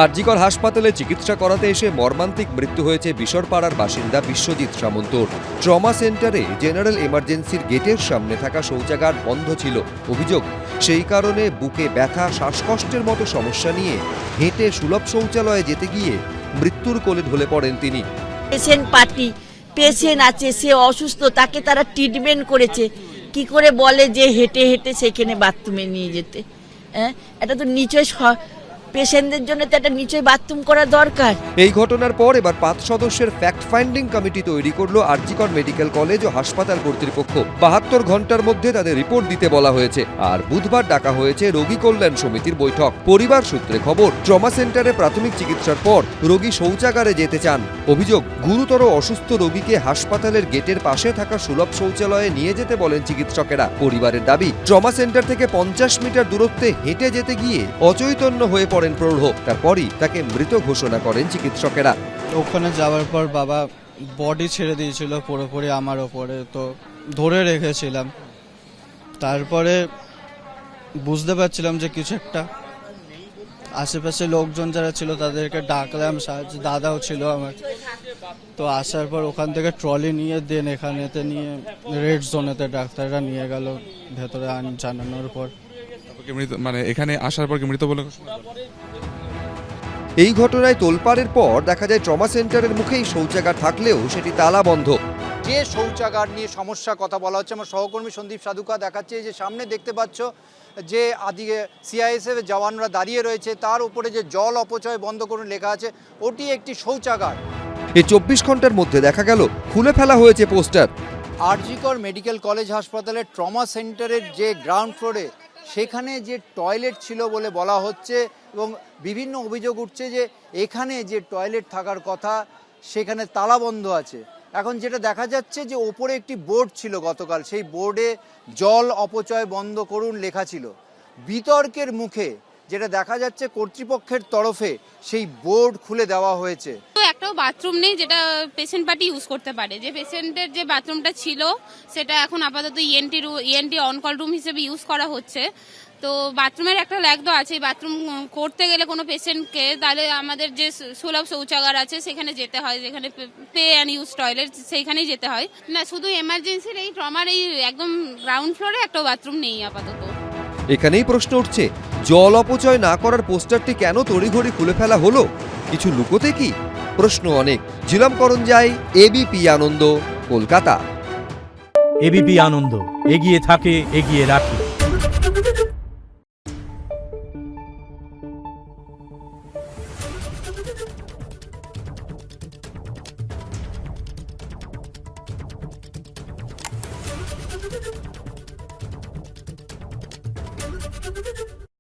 আরজিকর হাসপাতালে চিকিৎসা করাতে এসে মর্মান্তিক মৃত্যু হয়েছে বিশরপাড়ার বাসিন্দা বিশ্বজিৎ সামন্তর। ট্রমা সেন্টারে জেনারেল এমার্জেন্সির গেটের সামনে থাকা শৌচাগার বন্ধ ছিল। অভিযোগ, সেই কারণে বুকে ব্যথা, শ্বাসকষ্টের মতো সমস্যা নিয়ে হেঁটে সুলভ শৌচালয়ে যেতে গিয়ে মৃত্যুর কোলে ঢলে পড়েন তিনি। পেশেন্ট পার্টি, পেশেন্ট আছে, সে অসুস্থ, তাকে তারা ট্রিটমেন্ট করেছে, কি করে বলে যে হেঁটে হেঁটে সেখানে বাথরুমে নিয়ে যেতে? এটা তো নিশ্চয়ই পেশেন্টদের জন্য তো একটা নিশ্চয়ই বাথরুম করা দরকার। এই ঘটনার পর এবার 5 সদস্যের ফ্যাক্ট ফাইন্ডিং কমিটি তৈরি করলো আরজিকর মেডিকেল কলেজ ও হাসপাতাল কর্তৃপক্ষ। 72 ঘন্টার মধ্যে তাদের রিপোর্ট দিতে বলা হয়েছে। আর বুধবার ডাকা হয়েছে রোগী কল্যাণ সমিতির বৈঠক। পরিবার সূত্রে খবর, ট্রমা সেন্টারে প্রাথমিক চিকিৎসার পর রোগী শৌচাগারে যেতে চান। অভিযোগ, গুরুতর অসুস্থ রোগীকে হাসপাতালের গেটের পাশে থাকা সুলভ শৌচালয়ে নিয়ে যেতে বলেন চিকিৎসকেরা। পরিবারের দাবি, ট্রমা সেন্টার থেকে 50 মিটার দূরত্বে হেঁটে যেতে গিয়ে অচৈতন্য হয়ে পড়েন প্রৌঢ়। তারপরই তাকে মৃত ঘোষণা করেন চিকিৎসকেরা। ওখানে যাওয়ার পর বাবা বডি ছেড়ে দিয়েছিল পুরোপুরি আমার ওপরে, তো ধরে রেখেছিলাম। তারপরে বুঝতে পারছিলাম যে কিছু একটা, আশেপাশে লোকজন যারা ছিল তাদেরকে ডাকলাম, সাহায্য দাদাও ছিল আমার। তো আসার পর ওখান থেকে ট্রলি নিয়ে দেন এখানেতে নিয়ে রেড জোনেতে ডাক্তাররা নিয়ে গেল ভেতরে জানানোর পর। মানে এখানে আসার পর কি মৃত বলে? এই ঘটনায় তোলপাড়ের পর দেখা যায় ট্রমা সেন্টারের মুখেই শৌচাগার থাকলেও সেটি তালা বন্ধ। যে শৌচাগার নিয়ে সমস্যা কথা বলা হচ্ছে, আমার সহকর্মী সন্দীপ সাধুকা দেখাচ্ছে যে সামনে দেখতে পাচ্ছ যে আদিকে সিআইএসএফ জওয়ানরা দাঁড়িয়ে রয়েছে, তার উপরে যে জল অপচয় বন্ধ করুন লেখা আছে, ওটি একটি শৌচাগার। এই 24 ঘন্টার মধ্যে দেখা গেল খুলে ফেলা হয়েছে পোস্টার। আরজিকর মেডিকেল কলেজ হাসপাতালের ট্রমা সেন্টারের যে গ্রাউন্ড ফ্লোরে সেখানে যে টয়লেট ছিল বলে বলা হচ্ছে এবং বিভিন্ন অভিযোগ উঠছে যে এখানে যে টয়লেট থাকার কথা সেখানে তালা বন্ধ আছে। এখন যেটা দেখা যাচ্ছে যে ওপরে একটি বোর্ড ছিল গতকাল, সেই বোর্ডে জল অপচয় বন্ধ করুন লেখা ছিল। বিতর্কের মুখে যেটা দেখা যাচ্ছে কর্তৃপক্ষের তরফে সেই বোর্ড খুলে দেওয়া হয়েছে। একটাও বাথরুম নেই যেটা পেশেন্ট পার্টি ইউজ করতে পারে। যে পেশেন্টের যে বাথরুমটা ছিল সেটা এখন আপাতত ইএনটি অন কল রুম হিসেবে ইউজ করা হচ্ছে। তো বাথরুমের একটা ল্যাগ আছে, বাথরুম করতে গেলে কোনো পেশেন্টকে, তাহলে আমাদের যে সুলভ শৌচাগার আছে সেখানে যেতে হয়, যেখানে পে অ্যান্ড ইউজ টয়লেট সেইখানেই যেতে হয়। না, শুধু এমার্জেন্সির এই ট্রমার এই একদম গ্রাউন্ড ফ্লোরে একটাও বাথরুম নেই আপাতত। এখানেই প্রশ্ন উঠছে, জল অপচয় না করার পোস্টারটি কেন তড়িঘড়ি খুলে ফেলা হলো? কিছু লুকোতে কি? প্রশ্ন অনেক। ঝিলাম করঞ্জাই, এবিপি আনন্দ, কলকাতা। এবিপি আনন্দ, এগিয়ে থাকে, এগিয়ে রাখে।